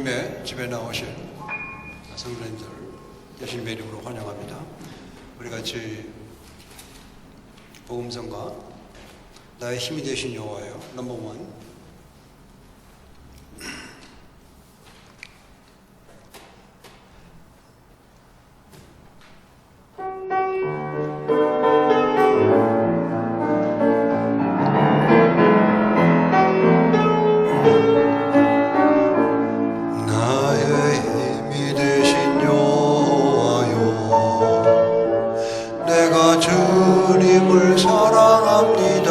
주님의 집에 나오신 성도님들 예수님의 이름으로 환영합니다. 우리 같이 복음성가 나의 힘이 되신 여호와여 넘버 원. 주님을 사랑합니다.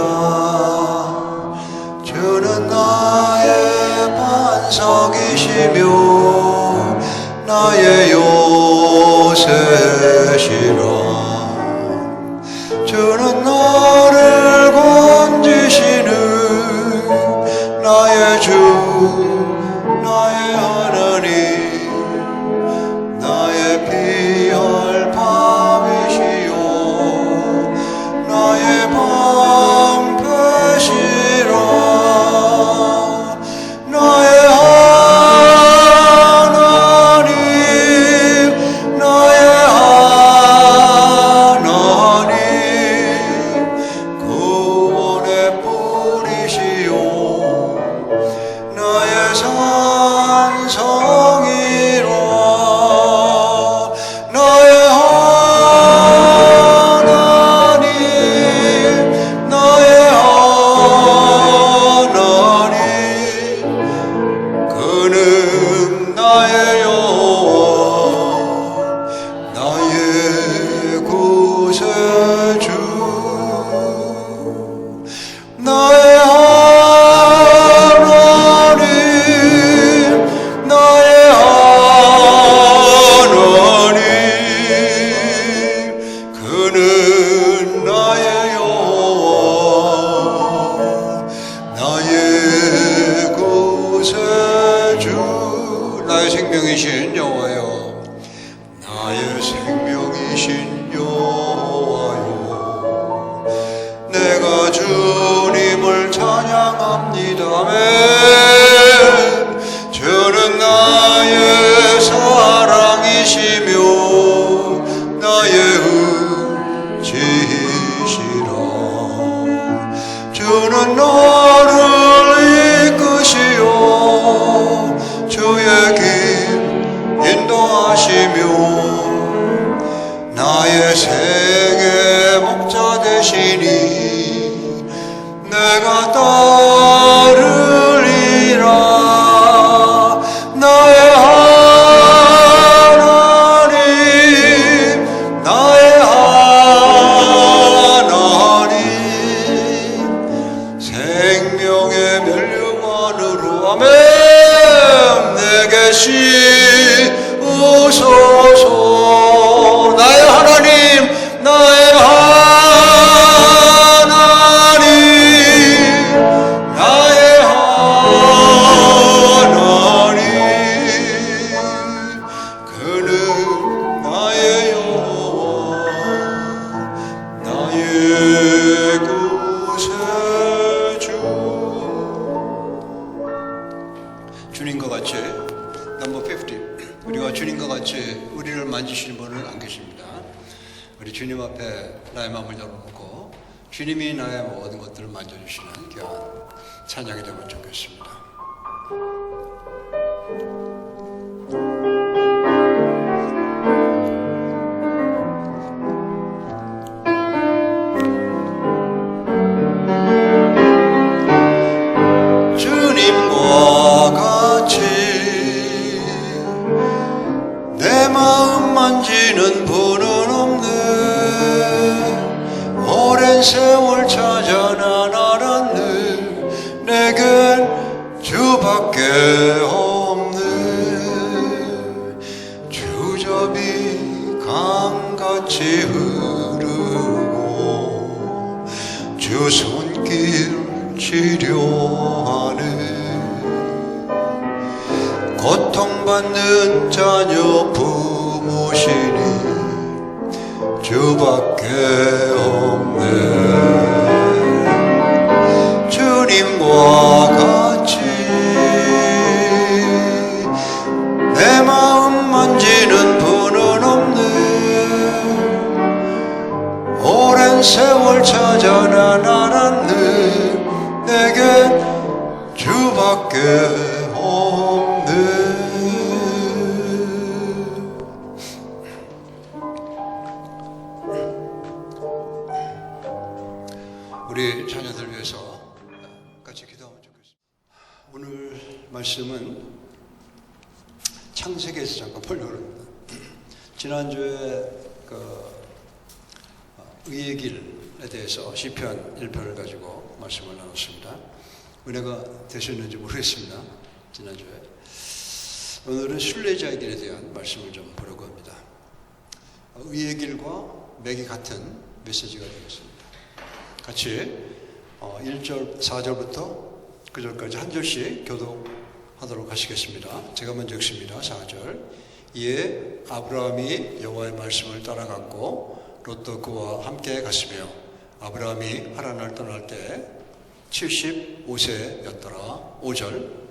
주는 나의 반석이시며 나의 요새시라. 주는 나를 건지시는 나의 주 나의 하나님, 나의 피할 밤이시여 나의 방패시라. 나의 하나님, 나의 하나님, 구원의 뿌리시오 나의 산성이라. 나의 생명이신 여호와여, 나의 생명이신 여호와여, 내가 주님을 찬양합니다. 아멘. 주는 나의 사랑이시며 나의 의지시라. 주는 나를 이끄시오 주의 길 인도하시며 나의 생의 목자 되시니 내가 따르리라. 나의 하나님, 나의 하나님, 생명의 면류관으로 아멘 내게 씌우소서. 나의 하나님, 나의 하나님, 나의 하나님, 그는 나의 여호와 나의 구세주. 주님과 같이 넘버 50. 우리가 주님과 같이 우리를 만지시는 분은 안 계십니다. 우리 주님 앞에 나의 마음을 열어놓고 주님이 나의 모든 것들을 만져주시는 귀한 찬양이 되면 좋겠습니다. 주님과 같이 내 마음 만지는 분은 없네. 오랜 세월 찾아 난 알았네. 내겐 주밖에 없네. 주접이 강같이 흐르고 주 손길 치료하네. 고통받는 자녀 부모시니 주밖에 없네. 주님과 같이 세월 찾아나 나라는 내게 주밖에 없네. 우리 자녀들 위해서 같이 기도하면 좋겠습니다. 오늘 말씀은 창세기에서 잠깐 보려고 합니다. 지난주에 의의 길에 대해서 시편 1편을 가지고 말씀을 나눴습니다. 은혜가 되셨는지 모르겠습니다. 지난주에. 오늘은 순례자의 길에 대한 말씀을 좀 보려고 합니다. 의의 길과 맥이 같은 메시지가 되겠습니다. 같이 1절, 4절부터 9절까지 한 절씩 교독하도록 하시겠습니다. 제가 먼저 읽습니다. 4절. 이에 아브라함이 여호와의 말씀을 따라갔고 롯도 그와 함께 갔으며 아브라함이 하란을 떠날 때 75세였더라. 5절.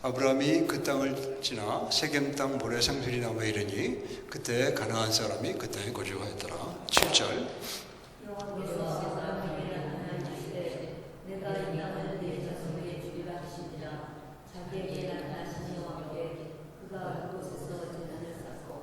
아브라함이 그 땅을 지나 세겜 땅 모래 상들이 남아 이르니 그때 가나안 사람이 그 땅에 거주하였더라. 7절. 내가 이 땅을 내 자손에게 주리라 하시니라. 자기에게 나타나신 여호와께 그가 그곳에서 제단을 쌓고.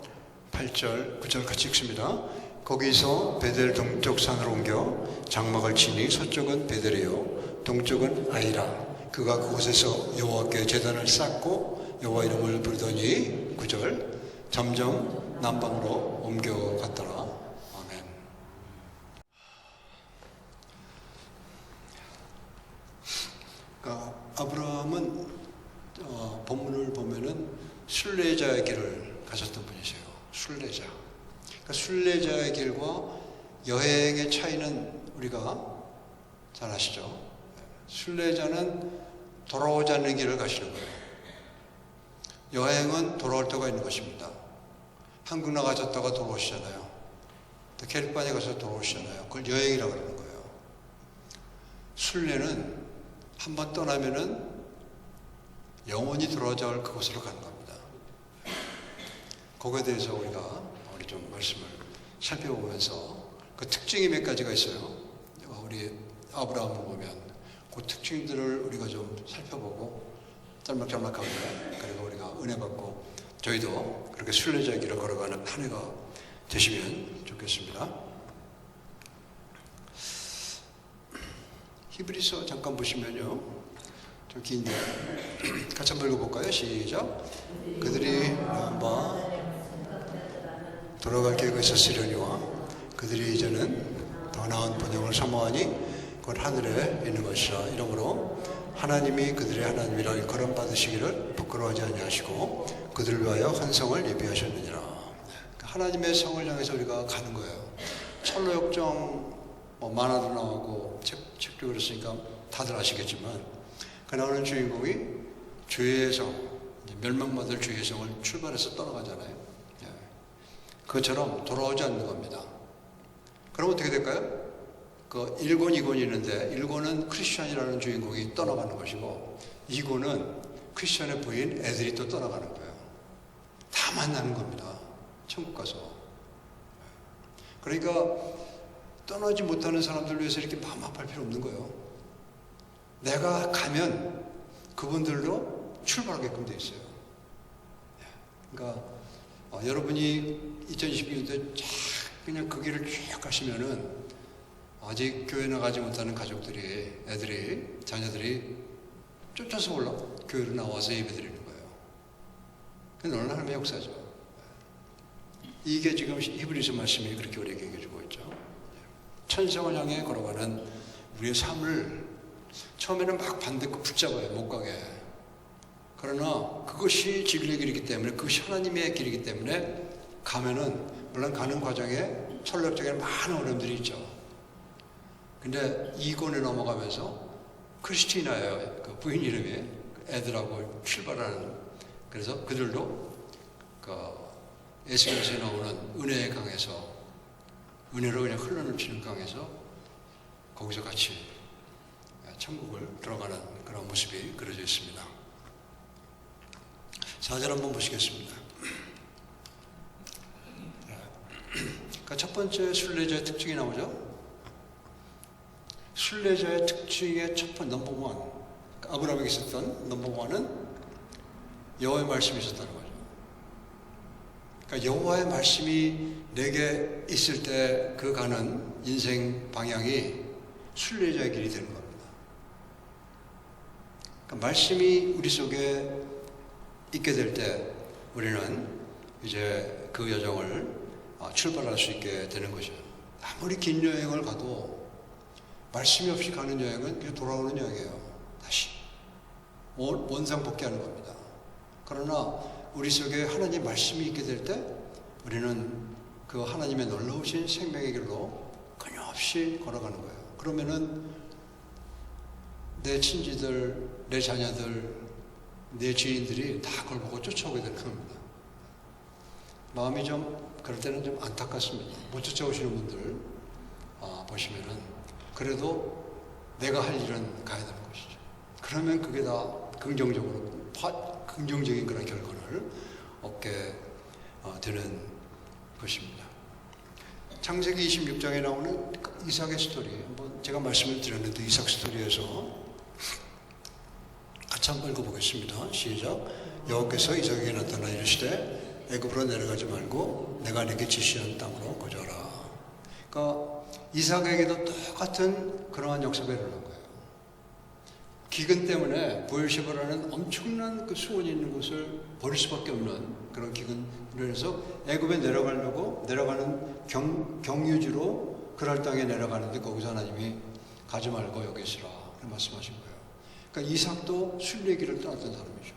8절, 9절 같이 읽습니다. 거기서 베델 동쪽 산으로 옮겨 장막을 치니 서쪽은 베델이요 동쪽은 아이라. 그가 그곳에서 여호와께 제단을 쌓고 여호와 이름을 부르더니 9절 점점 남방으로 옮겨갔더라. 아멘. 그러니까 아브라함은 본문을 보면은 순례자의 길을 가셨던 분이세요. 순례자. 그러니까 순례자의 길과 여행의 차이는 우리가 잘 아시죠? 순례자는 돌아오지 않는 길을 가시는 거예요. 여행은 돌아올 때가 있는 것입니다. 한국 나가셨다가 돌아오시잖아요. 또 캐리바니에 가서 돌아오시잖아요. 그걸 여행이라고 그러는 거예요. 순례는 한번 떠나면은 영원히 돌아오지 않을 그곳으로 가는 겁니다. 거기에 대해서 우리가 좀 말씀을 살펴보면서 그 특징이 몇 가지가 있어요. 우리 아브라함을 보면 그 특징들을 우리가 좀 살펴보고 짤막짤막하게 그리고 우리가 은혜 받고 저희도 그렇게 순례자의 길을 걸어가는 한 해가 되시면 좋겠습니다. 히브리서 잠깐 보시면요, 좀 긴데 같이 한번 읽어볼까요? 시작. 그들이 바 돌아갈 계획이 있었으려니와 그들이 이제는 더 나은 번영을 사모하니 곧 하늘에 있는 것이라. 이러므로 하나님이 그들의 하나님이라 일컬음 받으시기를 부끄러워하지 아니하시고 그들을 위하여 한 성을 예비하셨느니라. 하나님의 성을 향해서 우리가 가는 거예요. 철로역정 만화도 나오고 책도 그랬으니까 다들 아시겠지만 그 나오는 주인공이 주의 성, 멸망받을 주의 성을 출발해서 떠나가잖아요. 그것처럼 돌아오지 않는 겁니다. 그럼 어떻게 될까요? 그 1권, 2권이 있는데 1권은 크리스천이라는 주인공이 떠나가는 것이고 2권은 크리스천의 부인 애들이 또 떠나가는 거예요. 다 만나는 겁니다. 천국 가서. 그러니까 떠나지 못하는 사람들 위해서 이렇게 마음 아파할 필요 없는 거예요. 내가 가면 그분들도 출발하게끔 돼 있어요. 그러니까 여러분이 2022년도에 그냥 그 길을 쭉 가시면은 아직 교회 나가지 못하는 가족들이, 애들이, 자녀들이 쫓아서 교회로 나와서 예배 드리는 거예요. 그게 얼마나 하나님의 역사죠. 이게 지금 히브리서 말씀이 그렇게 우리에게 얘기해주고 있죠. 천성을 향해 걸어가는 우리의 삶을 처음에는 막 반대껏 붙잡아요. 못 가게. 그러나 그것이 진리의 길이기 때문에, 그것이 하나님의 길이기 때문에 가면은, 물론 가는 과정에 철학적인 많은 어려움들이 있죠. 근데 이권에 넘어가면서 크리스티나예요. 그 부인 이름이. 애들하고 출발하는. 그래서 그들도 에스겔서에 나오는 은혜의 강에서 은혜로 그냥 흘러넘치는 강에서 거기서 같이 천국을 들어가는 그런 모습이 그려져 있습니다. 4절 한번 보시겠습니다. 그러니까 첫 번째 순례자의 특징이 나오죠. 순례자의 특징의 첫 번째 넘버원, 아브라함에게 있었던 넘버원은 여호와의 말씀이 있었다는 거죠. 그러니까 여호와의 말씀이 내게 있을 때 그 가는 인생 방향이 순례자의 길이 되는 겁니다. 그러니까 말씀이 우리 속에 있게 될 때 우리는 이제 그 여정을 출발할 수 있게 되는 거죠. 아무리 긴 여행을 가도 말씀이 없이 가는 여행은 그냥 돌아오는 여행이에요. 다시 원상 복귀하는 겁니다. 그러나 우리 속에 하나님 말씀이 있게 될 때 우리는 그 하나님의 놀라우신 생명의 길로 끊임없이 걸어가는 거예요. 그러면은 내 친지들, 내 자녀들, 내 지인들이 다 그걸 보고 쫓아오게 되는 겁니다. 마음이 좀 그럴 때는 좀 안타깝습니다. 못 쫓아오시는 분들 보시면은 그래도 내가 할 일은 가야 되는 것이죠. 그러면 그게 다 긍정적인 그런 결과를 얻게 되는 것입니다. 창세기 26장에 나오는 이삭의 스토리, 한번 제가 말씀을 드렸는데 이삭 스토리에서 같이 한번 읽어보겠습니다. 시작. 여호와께서 이삭에게 나타나 이르시되 애굽으로 내려가지 말고 내가 네게 지시한 땅으로 거주하라. 그러니까 이삭에게도 똑같은 그러한 역사가 일어난 거예요. 기근 때문에 보엘셰바라는 엄청난 그 수원이 있는 곳을 버릴 수밖에 없는 그런 기근으로 해서 애굽에 내려가는 경유지로 그랄 땅에 내려가는데 거기서 하나님이 가지 말고 여기 있으라 말씀하신 거예요. 그러니까 이삭도 순례길을 떠났던 사람이죠.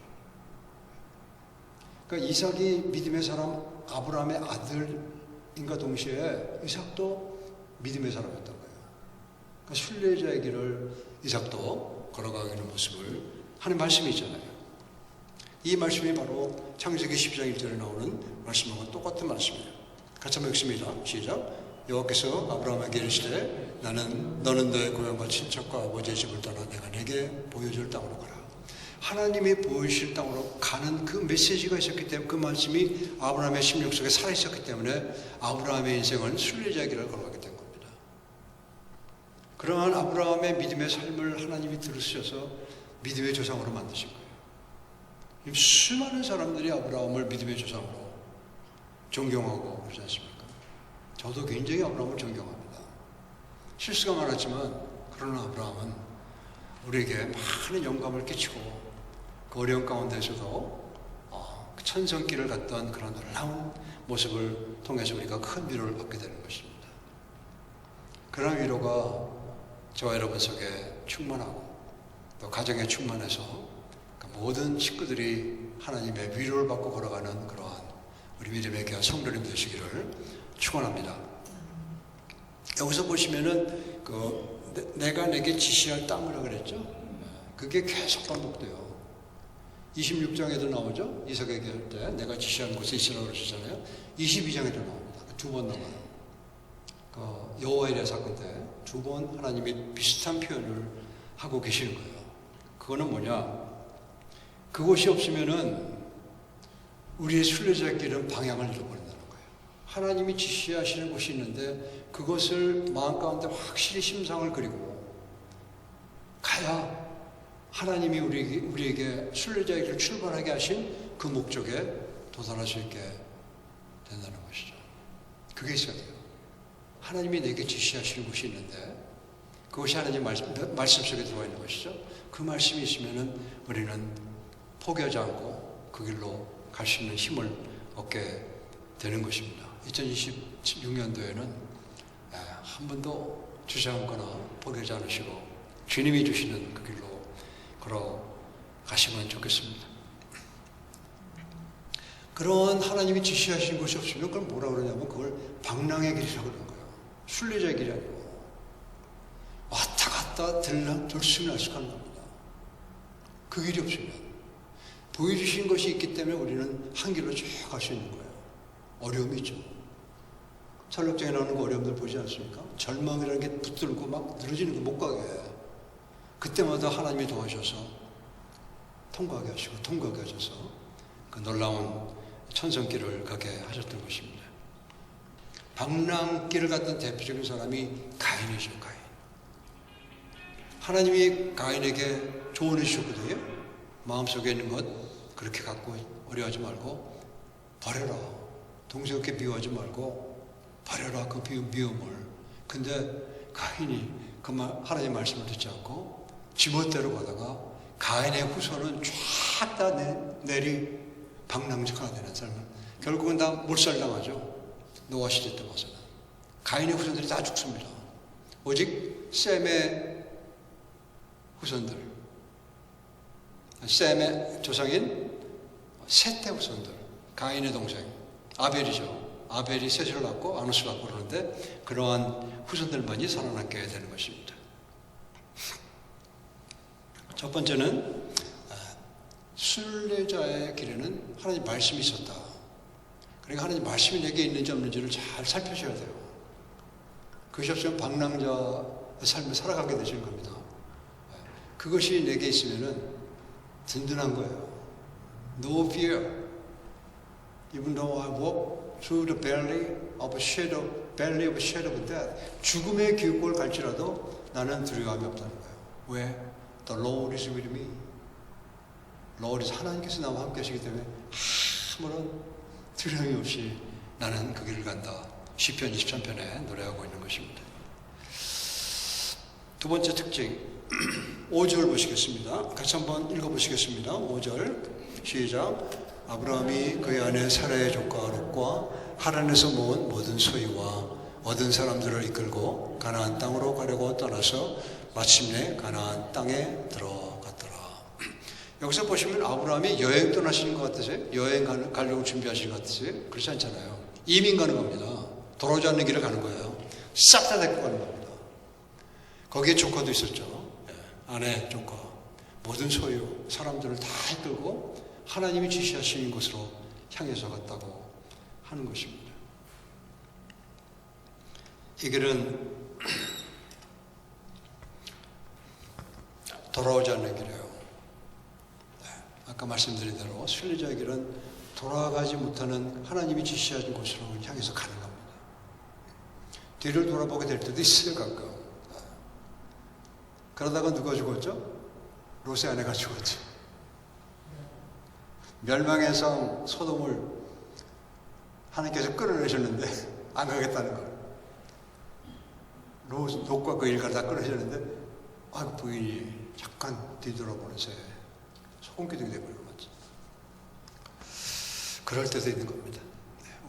그러니까 이삭이 믿음의 사람 아브라함의 아들인가 동시에 이삭도 믿음의 사람이었던 거예요. 그러니까 순례자의 길을 이삭도 걸어가는 모습을 하는 말씀이 있잖아요. 이 말씀이 바로 창세기 12장 1절에 나오는 말씀하고 똑같은 말씀이에요. 같이 한번 읽습니다. 시작. 여호와께서 아브라함에게 이르시되 너는 너의 고향과 친척과 아버지의 집을 떠나 내가 내게 보여줄 땅으로 가라. 하나님이 보여주실 땅으로 가는 그 메시지가 있었기 때문에 그 말씀이 아브라함의 심령 속에 살아있었기 때문에 아브라함의 인생은 순례자의 길을 걸어가게 된 겁니다. 그러한 아브라함의 믿음의 삶을 하나님이 들으셔서 믿음의 조상으로 만드신 거예요. 수많은 사람들이 아브라함을 믿음의 조상으로 존경하고 그러지 않습니까? 저도 굉장히 아브라함을 존경합니다. 실수가 많았지만 그러나 아브라함은 우리에게 많은 영감을 끼치고 그 어려운 가운데서도 천성길을 갔던 그런 놀라운 모습을 통해서 우리가 큰 위로를 받게 되는 것입니다. 그런 위로가 저와 여러분 속에 충만하고 또 가정에 충만해서 모든 식구들이 하나님의 위로를 받고 걸어가는 그러한 우리 믿음의 교회 성도님 되시기를 축원합니다. 여기서 보시면은 내가 내게 지시할 땅이라 그랬죠. 그게 계속 반복돼요. 26장에도 나오죠. 이삭에게 할 때 내가 지시한 곳에 있으라고 그러셨잖아요. 22장에도 나옵니다. 두 번 나와요. 여호와의 일의 사건 때 두 번 하나님이 비슷한 표현을 하고 계시는 거예요. 그거는 뭐냐? 그곳이 없으면은 우리의 순례자의 길은 방향을 잃어버린다는 거예요. 하나님이 지시하시는 곳이 있는데 그것을 마음 가운데 확실히 심상을 그리고 가야 하나님이 우리에게 순례자의 길을 출발하게 하신 그 목적에 도달할 수 있게 된다는 것이죠. 그게 있어야 돼요. 하나님이 내게 지시하시는 곳이 있는데 그것이 하나님 말씀 속에 들어와 있는 것이죠. 그 말씀이 있으면은 우리는 포기하지 않고 그 길로 갈 수 있는 힘을 얻게 되는 것입니다. 2026년도에는 한 번도 주저앉거나 포기하지 않으시고 주님이 주시는 그 길로 걸어가시면 좋겠습니다. 그런 하나님이 지시하신 것이 없으면 그걸 뭐라고 그러냐면 그걸 방랑의 길이라고 그러는 거예요. 순례자의 길이 아니고 왔다 갔다 들쑥날쑥하는 겁니다. 그 길이 없으면 보여주신 것이 있기 때문에 우리는 한 길로 쭉 갈 수 있는 거예요. 어려움이 있죠. 철학장에 나오는 그 어려움들 보지 않습니까? 절망이라는 게 붙들고 막 늘어지는 거 못 가게 해요. 그때마다 하나님이 도와주셔서 통과하게 하셔서 그 놀라운 천성길을 가게 하셨던 것입니다. 방랑길을 갔던 대표적인 사람이 가인이죠. 가인. 하나님이 가인에게 조언해 주셨거든요. 마음속에 있는 것 그렇게 갖고 어려워하지 말고 버려라. 동생에게 미워하지 말고 버려라 그 미움을. 근데 가인이 하나님의 말씀을 듣지 않고 지멋대로 가다가 가인의 후손은 쫙 다 내리 방랑자가 되는 삶을 결국은 다 몰살당하죠. 노아 시대 때 와서는 가인의 후손들이 다 죽습니다. 오직 셈의 후손들, 셈의 조상인 셋의 후손들, 가인의 동생 아벨이죠. 아벨이 셋을 낳고 아노스를 낳고 그러는데 그러한 후손들만이 살아남게 되는 것입니다. 첫 번째는 순례자의 길에는 하나님 말씀이 있었다. 그러니까 하나님 말씀이 내게 있는지 없는지를 잘 살펴셔야 돼요. 그것이 없으면 방랑자의 삶을 살아가게 되시는 겁니다. 그것이 내게 있으면은 든든한 거예요. No fear. Even though I walk through the valley of shadow of death. 죽음의 기울골 갈지라도 나는 두려움이 없다는 거예요. 왜? The Lord is with me. Lord is 하나님께서 나와 함께 하시기 때문에 아무런 두려움이 없이 나는 그 길을 간다. 시편 23편에 노래하고 있는 것입니다. 두 번째 특징 5절 보시겠습니다. 같이 한번 읽어보시겠습니다. 5절 시작. 아브라함이 그의 아내 사라의 조카 롯과 하란에서 모은 모든 소유와 얻은 사람들을 이끌고 가나안 땅으로 가려고 떠나서 마침내 가나안 땅에 들어갔더라. 여기서 보시면 아브라함이 여행 떠나시는 것 같으세요? 여행 가려고 준비하시는 것 같으세요? 그렇지 않잖아요. 이민 가는 겁니다. 돌아오지 않는 길을 가는 거예요. 싹 다 데리고 가는 겁니다. 거기에 조카도 있었죠. 아내, 조카, 모든 소유, 사람들을 다 이끌고 하나님이 지시하시는 곳으로 향해서 갔다고 하는 것입니다. 이 길은 돌아오지 않는 길이에요. 아까 말씀드린 대로 순례자의 길은 돌아가지 못하는 하나님이 지시하신 곳으로 향해서 가는 겁니다. 뒤를 돌아보게 될 때도 있어요, 가끔. 그러다가 누가 죽었죠? 롯의 아내가 죽었죠. 멸망의 성 소돔을 하나님께서 끌어내셨는데 안 가겠다는 걸. 롯과 그 일가를 다 끌어내셨는데 부인이 잠깐 뒤돌아보는 새에 소금기둥이 되어버린 거죠. 그럴 때도 있는 겁니다.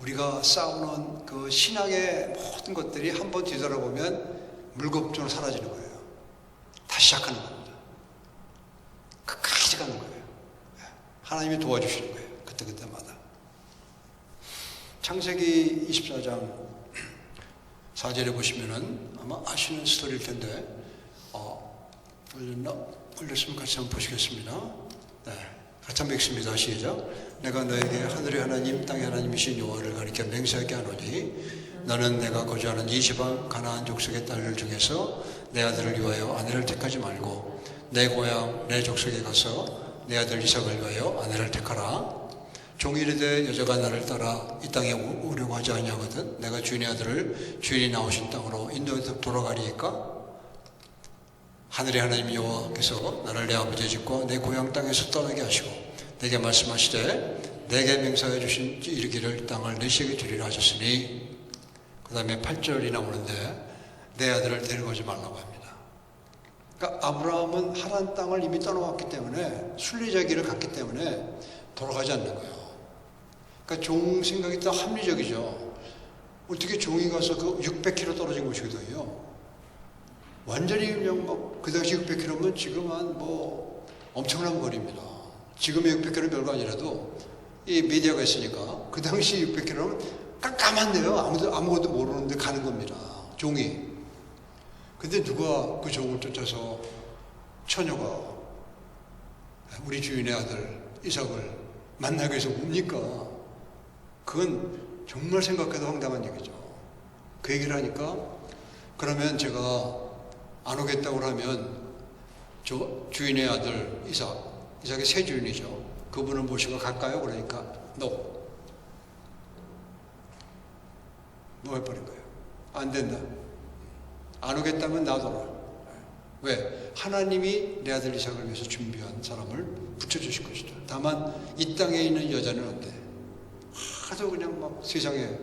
우리가 싸우는 그 신앙의 모든 것들이 한번 뒤돌아보면 물겁적으로 사라지는 거예요. 다시 시작하는 겁니다. 끝까지 가는 거예요. 하나님이 도와주시는 거예요. 그때마다. 창세기 24장 4절에 보시면은 아마 아시는 스토리일 텐데, 올렸으면 같이 한번 보시겠습니다. 네, 같이 한번 읽습니다. 시작. 내가 너에게 하늘의 하나님 땅의 하나님이신 여호와를 가리켜 맹세하게 하노니 너는 내가 거주하는 이 지방 가나안 족속의 딸들 중에서 내 아들을 위하여 아내를 택하지 말고 내 고향 내 족속에 가서 내 아들 이삭을 위하여 아내를 택하라. 종이 이르되 여자가 나를 따라 이 땅에 오려고 하지 아니하거든 내가 주인의 아들을 주인이 나오신 땅으로 인도해서 돌아가리이까? 하늘의 하나님 여호와께서 나를 내 아버지의 집과 내 고향 땅에서 떠나게 하시고 내게 말씀하시되 내게 맹세하여 주신 이르기를 땅을 내 시에게 주리라 하셨으니, 그 다음에 8절이 나오는데 내 아들을 데려가지 말라고 합니다. 그러니까 아브라함은 하란 땅을 이미 떠나왔기 때문에 순례자 길을 갔기 때문에 돌아가지 않는 거예요. 그러니까 종 생각이 더 합리적이죠. 어떻게 종이 가서 그 600km 떨어진 곳이거든요. 완전히 그냥 그 당시 600km면 지금 한 엄청난 거리입니다. 지금의 600km 별거 아니라도 이 미디어가 있으니까 그 당시 600km는 깜깜한데요. 아무것도 모르는데 가는 겁니다. 종이. 근데 누가 그 종을 쫓아서 처녀가 우리 주인의 아들 이삭을 만나기 위해서 뭡니까? 그건 정말 생각해도 황당한 얘기죠. 그 얘기를 하니까 그러면 제가 안 오겠다고 하면 저 주인의 아들 이삭의 새 주인이죠. 그분을 모시고 갈까요? 그러니까 no 해버린 거예요. 안 된다. 안 오겠다면 놔둬라. 왜? 하나님이 내 아들 이삭을 위해서 준비한 사람을 붙여주실 것이다. 다만 이 땅에 있는 여자는 어때? 하도 그냥 막 세상의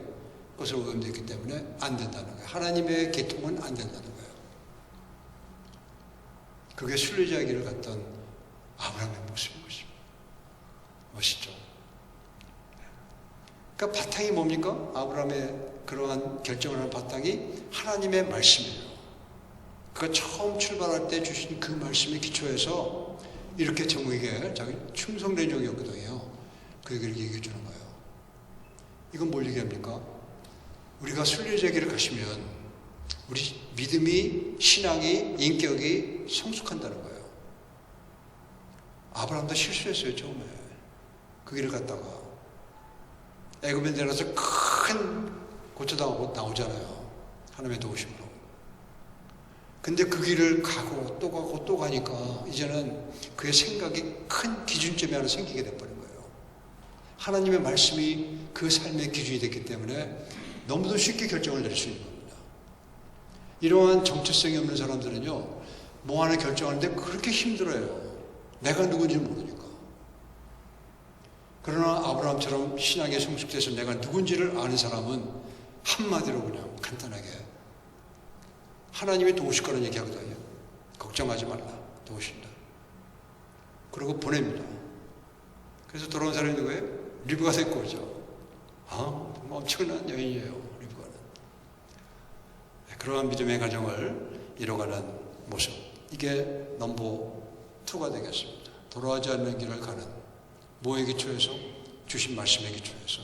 것을 오염됐기 때문에 안 된다는 거예요. 하나님의 계통은 안 된다는 거예요. 그게 순례자기를 갔던 아브라함의 모습인 것입니다. 멋있죠? 그러니까 바탕이 뭡니까? 아브라함의 그러한 결정을 하는 바탕이 하나님의 말씀이에요. 그가 처음 출발할 때 주신 그 말씀에 기초해서 이렇게 정의에 자기 충성된 종이었거든요. 그 얘기를 얘기해 주는 거예요. 이건 뭘 얘기합니까? 우리가 순례자기를 가시면 우리 믿음이, 신앙이, 인격이 성숙한다는 거예요. 아브라함도 실수했어요, 처음에. 그 길을 갔다가. 애굽에 내려서 큰 고초당하고 나오잖아요. 하나님의 도우심으로. 근데 그 길을 가고 또 가고 또 가니까 이제는 그의 생각이 큰 기준점이 하나 생기게 돼버린 거예요. 하나님의 말씀이 그 삶의 기준이 됐기 때문에 너무도 쉽게 결정을 내릴 수 있는 겁니다. 이러한 정체성이 없는 사람들은요, 뭐 하나 결정하는데 그렇게 힘들어요. 내가 누군지 모르니까. 그러나 아브라함처럼 신앙에 성숙돼서 내가 누군지를 아는 사람은 한마디로 그냥 간단하게 하나님이 도우실 거라는 얘기하거든요. 걱정하지 말라. 도우신다. 그리고 보냅니다. 그래서 돌아온 사람이 누구예요? 리브가 됐고 오죠. 엄청난 여인이에요. 리브가는. 그러한 믿음의 가정을 이뤄가는 모습. 이게 넘버 2가 되겠습니다. 돌아오지 않는 길을 가는 뭐에 기초해서? 주신 말씀에 기초해서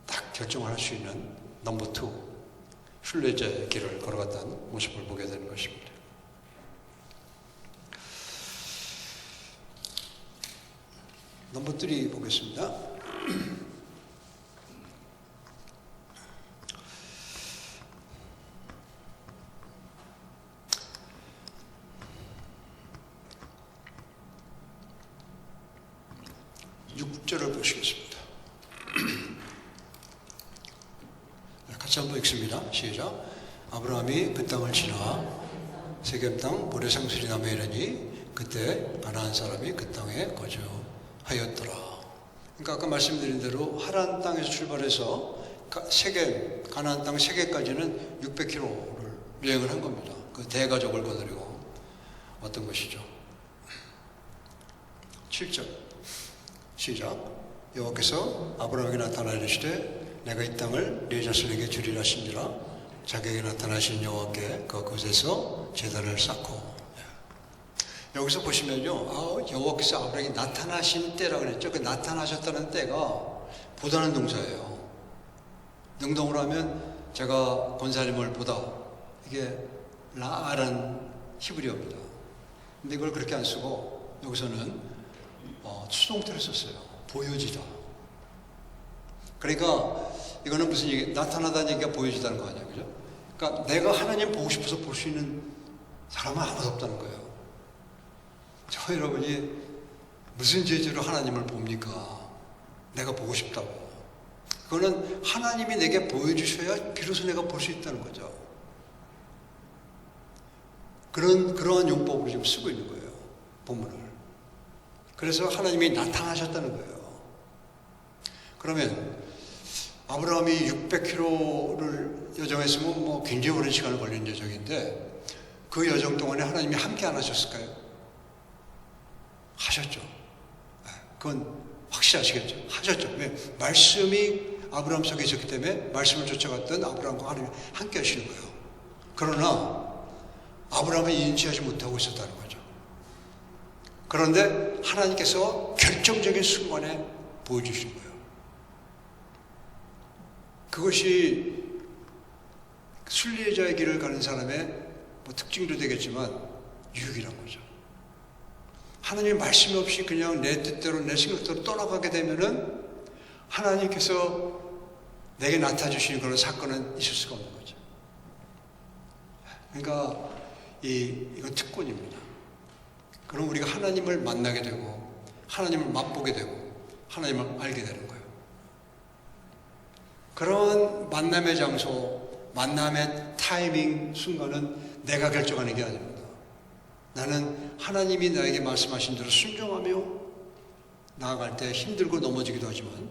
딱 결정을 할 수 있는 넘버 2. 순례자의 길을 걸어갔다는 모습을 보게 되는 것입니다. 넘버 3 보겠습니다. (6절을) 보시겠습니다. 같이 한번 읽습니다. 시작. 아브라함이 그 땅을 지나 세겜 땅 모레상수리 남에 이르니 그때 가나안 사람이 그 땅에 거주하였더라. 그러니까 아까 말씀드린 대로 하란 땅에서 출발해서 세겜, 가나안 땅 세겜까지는 600km를 여행을 한 겁니다. 그 대가족을 거느리고 어떤 것이죠. 7절 시작. 여호와께서 아브라함에게 나타나 이르시되 내가 이 땅을 네 자손에게 주리라 하시니라. 자기에게 나타나신 여호와께 그곳에서 제단을 쌓고. 여기서 보시면요, 여호와께서 아브라함에게 나타나신 때라고 그랬죠. 그 나타나셨다는 때가 보다는 동사예요. 능동으로 하면 제가 권사님을 보다, 이게 라라는 히브리어입니다. 근데 이걸 그렇게 안 쓰고 여기서는 수동태를 썼어요. 보여지다. 그러니까 이거는 무슨 얘기? 나타나다는 얘기가 보여지다는 거 아니에요, 그죠? 그러니까 내가 하나님 보고 싶어서 볼 수 있는 사람은 아무도 없다는 거예요. 저 여러분이 무슨 재주로 하나님을 봅니까? 내가 보고 싶다고. 그거는 하나님이 내게 보여주셔야 비로소 내가 볼 수 있다는 거죠. 그러한 용법으로 지금 쓰고 있는 거예요, 본문을. 그래서 하나님이 나타나셨다는 거예요. 그러면 아브라함이 600km를 여정했으면 뭐 굉장히 오랜 시간을 걸린 여정인데 그 여정 동안에 하나님이 함께 안 하셨을까요? 하셨죠. 그건 확실하시겠죠. 하셨죠. 왜? 말씀이 아브라함 속에 있었기 때문에 말씀을 쫓아갔던 아브라함과 하나님이 함께 하시는 거예요. 그러나 아브라함은 인지하지 못하고 있었다는 거죠. 그런데 하나님께서 결정적인 순간에 보여주신 거예요. 그것이 순례자의 길을 가는 사람의 특징도 되겠지만 유익이란 거죠. 하나님의 말씀 없이 그냥 내 뜻대로 내 생각대로 떠나가게 되면은 하나님께서 내게 나타나 주시는 그런 사건은 있을 수가 없는 거죠. 그러니까 이건 특권입니다. 그럼 우리가 하나님을 만나게 되고 하나님을 맛보게 되고 하나님을 알게 되는 거예요. 그런 만남의 장소, 만남의 타이밍 순간은 내가 결정하는 게 아닙니다. 나는 하나님이 나에게 말씀하신 대로 순종하며 나아갈 때 힘들고 넘어지기도 하지만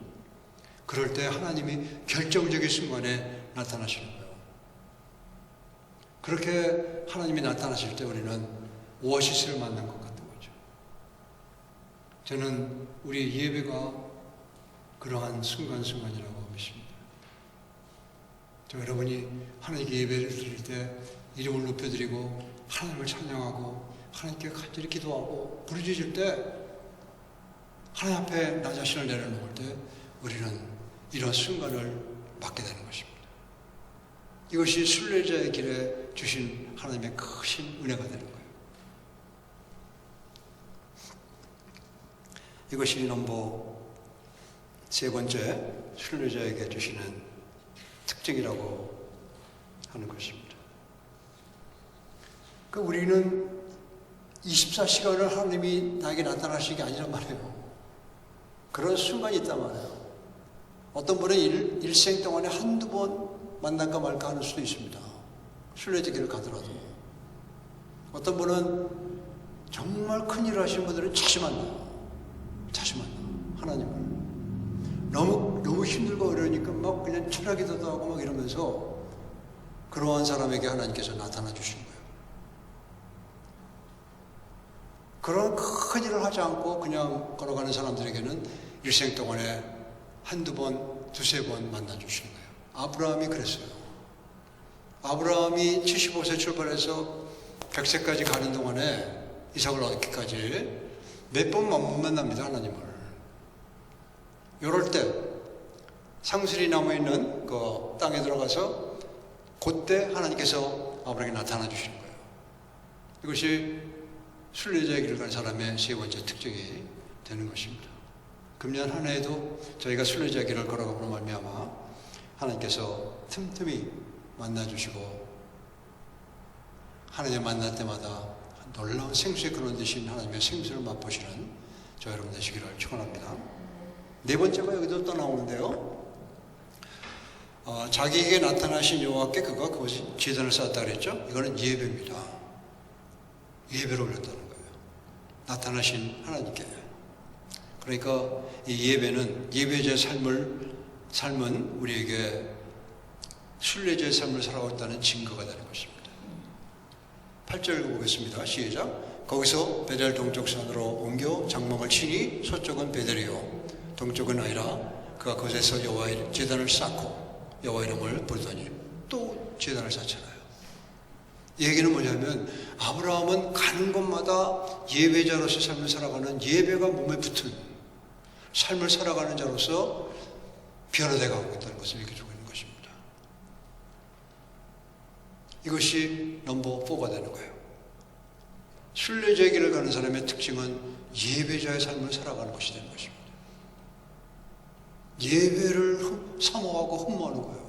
그럴 때 하나님이 결정적인 순간에 나타나시는 거예요. 그렇게 하나님이 나타나실 때 우리는 오아시스를 만난 것 같은 거죠. 저는 우리 예배가 그러한 순간순간이라고 믿습니다. 저 여러분이 하나님께 예배를 드릴 때 이름을 높여드리고 하나님을 찬양하고 하나님께 간절히 기도하고 부르짖을 때 하나님 앞에 나 자신을 내려놓을 때 우리는 이런 순간을 맞게 되는 것입니다. 이것이 순례자의 길에 주신 하나님의 크신 은혜가 되는 거예요. 이것이 넘버 세 번째 순례자에게 주시는 특징이라고 하는 것입니다. 우리는 24시간을 하나님이 나에게 나타나시는 게 아니란 말이에요. 그런 순간이 있단 말이에요. 어떤 분은 일생 동안에 한두 번 만날까 말까 하는 수도 있습니다. 순례자 길을 가더라도. 어떤 분은 정말 큰일을 하시는 분들은 자주 만나요. 자주 만나. 하나님을. 너무 힘들고 어려우니까 막 그냥 철학기도도 하고 막 이러면서 그러한 사람에게 하나님께서 나타나 주신 거예요. 그런 큰 일을 하지 않고 그냥 걸어가는 사람들에게는 일생 동안에 한두 번, 두세 번 만나 주시는 거예요. 아브라함이 그랬어요. 아브라함이 75세 출발해서 100세까지 가는 동안에 이삭을 얻기까지 몇 번만 못 만납니다, 하나님을. 이럴 때 상술이 남아있는 그 땅에 들어가서 그때 하나님께서 아브라함에게 나타나 주시는 거예요. 이것이 순례자의 길을 가는 사람의 세 번째 특징이 되는 것입니다. 금년 한 해에도 저희가 순례자의 길을 걸어가므로 말미암아 하나님께서 틈틈이 만나주시고 하나님 만날 때마다 놀라운 생수의 근원 되신 하나님의 생수를 맛보시는 저 여러분 되시기를 축원합니다. 네 번째가 여기도 또 나오는데요. 자기에게 나타나신 여호와께 그가 그것이 제단을 쌓았다 그랬죠. 이거는 예배입니다. 예배로 올렸다는 거예요. 나타나신 하나님께. 그러니까 이 예배는 예배자의 삶은 우리에게 순례자의 삶을 살아왔다는 증거가 되는 것입니다. 8절 읽어보겠습니다. 시작. 거기서 베델 동쪽 산으로 옮겨 장막을 치니 서쪽은 베델이요 동쪽은 아이라 그가 그곳에서 여호와의 제단을 쌓고 여호와 이름을 부르더니 또 제단을 쌓잖아요. 이 얘기는 뭐냐면 아브라함은 가는 곳마다 예배자로서 삶을 살아가는 예배가 몸에 붙은 삶을 살아가는 자로서 변화되어 가고 있다는 것을 얘기해주고 있는 것입니다. 이것이 넘버 4가 되는 거예요. 순례자의 길을 가는 사람의 특징은 예배자의 삶을 살아가는 것이 되는 것입니다. 예배를 사모하고 흠모하는 거예요.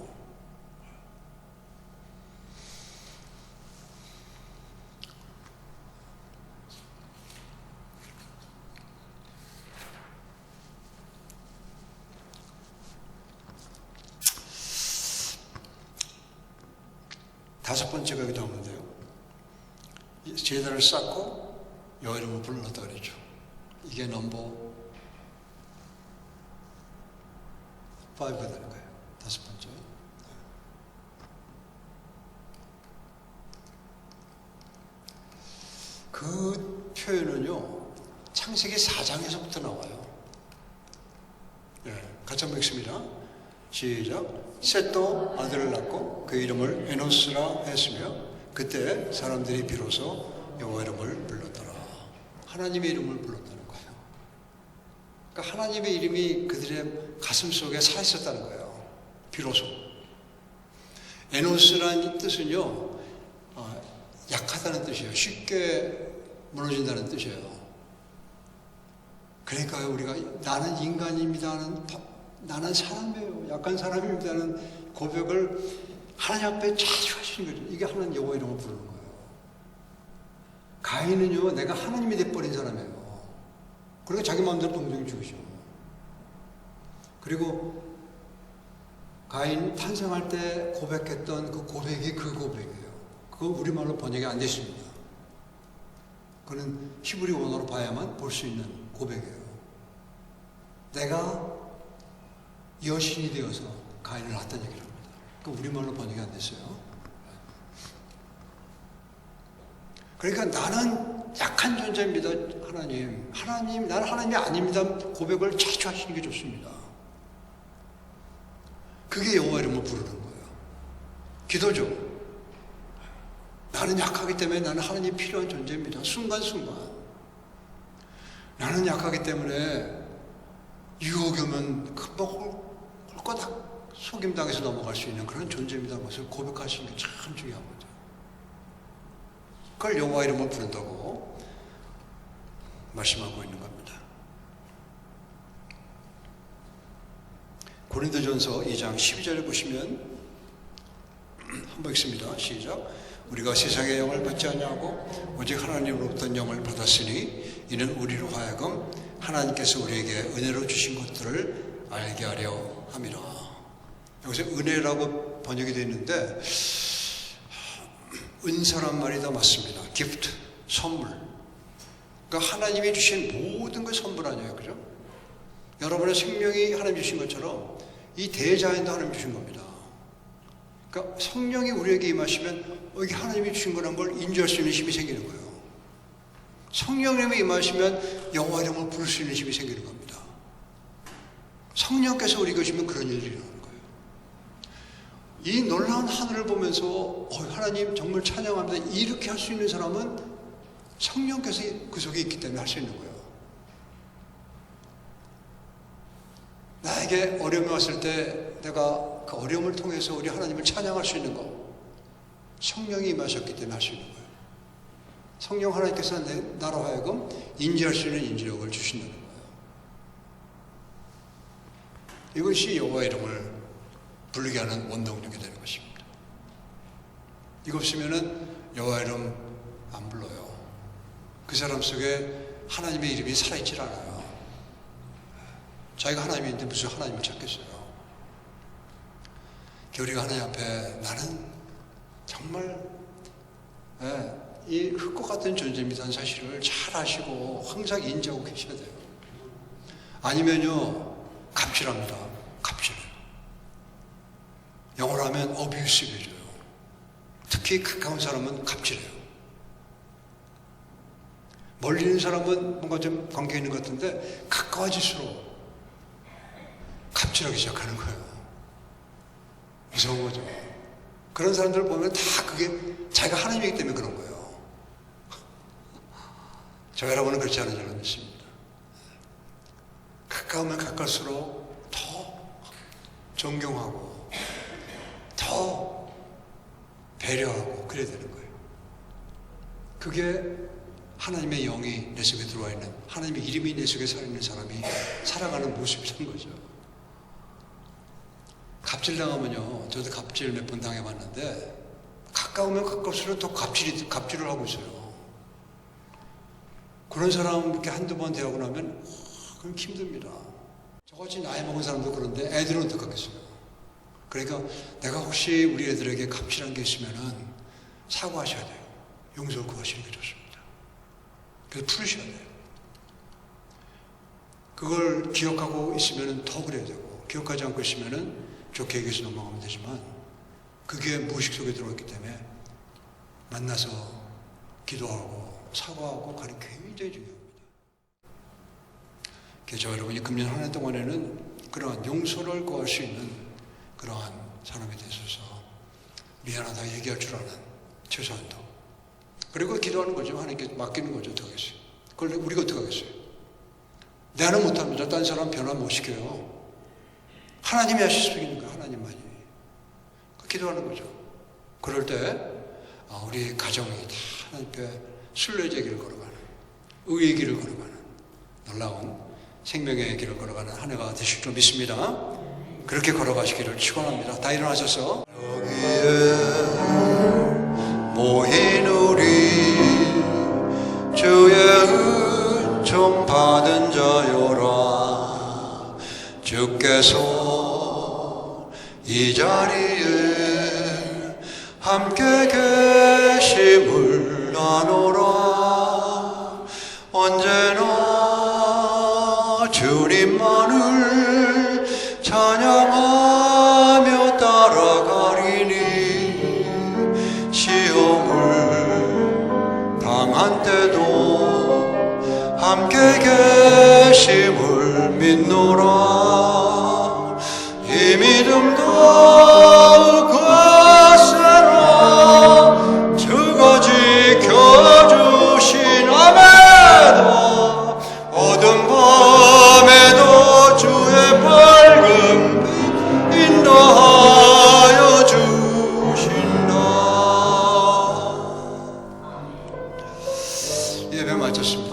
다섯 번째가 여기 나오는데요. 제단을 쌓고 여호와 이름을 불렀다 그랬죠. 이게 넘버 5가 되는 거예요. 다섯 번째. 그 표현은요, 창세기 4장에서부터 나와요. 같이 한번 읽습니다. 시작. 셋도 아들을 낳고 그 이름을 에노스라 했으며 그때 사람들이 비로소 여호와 이름을 불렀더라. 하나님의 이름을 불렀다는 거예요. 그러니까 하나님의 이름이 그들의 가슴 속에 살아있었다는 거예요. 비로소. 에노스라는 뜻은요, 약하다는 뜻이에요. 쉽게 무너진다는 뜻이에요. 그러니까 우리가 나는 인간입니다 하는 나는 사람이에요. 약한 사람입니다는 고백을 하나님 앞에 자주 하시는 거죠. 이게 하나님 여호와 이름을 부르는 거예요. 가인은요, 내가 하나님이 돼버린 사람이에요. 그리고 자기 마음대로 동정이 죽으셔. 그리고 가인 탄생할 때 고백했던 그 고백이 그 고백이에요. 그거 우리말로 번역이 안 됐습니다. 그는 히브리 원어로 봐야만 볼 수 있는 고백이에요. 내가 여신이 되어서 가인을 낳았다는 얘기를 합니다. 그 우리말로 번역이 안 됐어요. 그러니까 나는 약한 존재입니다. 하나님, 나는 하나님이 아닙니다. 고백을 자주 하시는 게 좋습니다. 그게 여호와 이름을 부르는 거예요. 기도죠. 나는 약하기 때문에 나는 하나님이 필요한 존재입니다. 순간순간. 나는 약하기 때문에 유혹이 오면 금방 홀거닥 속임당해서 넘어갈 수 있는 그런 존재입니다. 그것을 고백하시는 게 참 중요한 거죠. 그걸 여호와 이름을 부른다고 말씀하고 있는 겁니다. 고린도전서 2장 12절에 보시면 한번 읽습니다. 시작. 우리가 세상의 영을 받지 아니하고 오직 하나님으로부터 영을 받았으니 이는 우리로 하여금 하나님께서 우리에게 은혜로 주신 것들을 알게 하려 함이라. 여기서 은혜라고 번역이 되어 있는데 은사란 말이 더 맞습니다. 기프트, 선물. 그러니까 하나님이 주신 모든 걸 선물 아니에요, 그죠? 여러분의 생명이 하나님 주신 것처럼 이 대자연도 하나님 주신 겁니다. 그러니까 성령이 우리에게 임하시면 이게 하나님이 주신 거란 걸 인지할 수 있는 힘이 생기는 거예요. 성령님이 임하시면 여호와 이름을 부를 수 있는 힘이 생기는 겁니다. 성령께서 우리 계시면 그런 일이 일어나는 거예요. 이 놀라운 하늘을 보면서 하나님 정말 찬양합니다. 이렇게 할 수 있는 사람은 성령께서 그 속에 있기 때문에 할 수 있는 거예요. 나에게 어려움이 왔을 때 내가 그 어려움을 통해서 우리 하나님을 찬양할 수 있는 거 성령이 임하셨기 때문에 할 수 있는 거예요. 성령 하나님께서 나로 하여금 인지할 수 있는 인지력을 주신다는 거예요. 이것이 여호와 이름을 부르게 하는 원동력이 되는 것입니다. 이거 없으면은 여호와 이름 안 불러요. 그 사람 속에 하나님의 이름이 살아있질 않아요. 자기가 하나님인데 무슨 하나님을 찾겠어요. 우리가 하나님 앞에 나는 정말 이 흙과 같은 존재입니다는 사실을 잘 아시고 항상 인지하고 계셔야 돼요. 아니면요 갑질합니다. 갑질. 영어로 하면 어뷰시브해져요. 특히 가까운 사람은 갑질해요. 멀리 있는 사람은 뭔가 좀 관계 있는 것 같은데 가까워질수록 갑질하기 시작하는 거예요. 무서운 거죠. 그런 사람들을 보면 다 그게 자기가 하나님이기 때문에 그런 거예요. 저 여러분은 그렇지 않은 줄 믿습니다. 가까우면 가까울수록 더 존경하고 더 배려하고 그래야 되는 거예요. 그게 하나님의 영이 내 속에 들어와 있는, 하나님의 이름이 내 속에 살아있는 사람이 살아가는 모습이라는 거죠. 갑질당하면요, 저도 갑질 몇 번 당해봤는데 가까우면 가까울수록 더 갑질을 하고 있어요. 그런 사람 이렇게 한두 번 대하고 나면 그럼 힘듭니다. 저같이 나이 먹은 사람도 그런데 애들은 어떡하겠어요. 그러니까 내가 혹시 우리 애들에게 갑질한 게 있으면은 사과하셔야 돼요. 용서를 구하시는 게 좋습니다. 그래서 풀으셔야 돼요. 그걸 기억하고 있으면 더 그래야 되고, 기억하지 않고 있으면 좋게 얘기해서 넘어가면 되지만, 그게 무의식 속에 들어왔기 때문에 만나서 기도하고 사과하고 가는 게 굉장히 중요합니다. 그래서 여러분이 금년 한 해 동안에는 그러한 용서를 구할 수 있는 그러한 사람이 되셔서 미안하다 얘기할 줄 아는 최소한도. 그리고 기도하는 거죠. 하나님께 맡기는 거죠. 어떻게 하겠어요? 그걸 우리가 어떻게 하겠어요? 나는 못합니다. 다른 사람 변화 못 시켜요. 하나님이 하실 수 있는 거예요. 하나님만이. 기도하는 거죠. 그럴 때 우리 가정이 다 하나님께 신뢰의 길을 걸어가는, 의의 길을 걸어가는 놀라운 생명의 길을 걸어가는 한 해가 되실 줄 믿습니다. 그렇게 걸어가시기를 축원합니다. 다 일어나셔서 여기에 모인 우리 주의 은총 받은 자요라. 주께서 이 자리에 함께 계심을 나노라. 언제나 주님만을 찬양하며 따라가리니 시험을 당한 때도 함께 계심을 믿노라. 이 믿음 더욱 거세라. 주가 지켜주신 아메다. 어둠 밤에도 주의 밝은 빛 인도하여 주신다. 예배 마쳤습니다.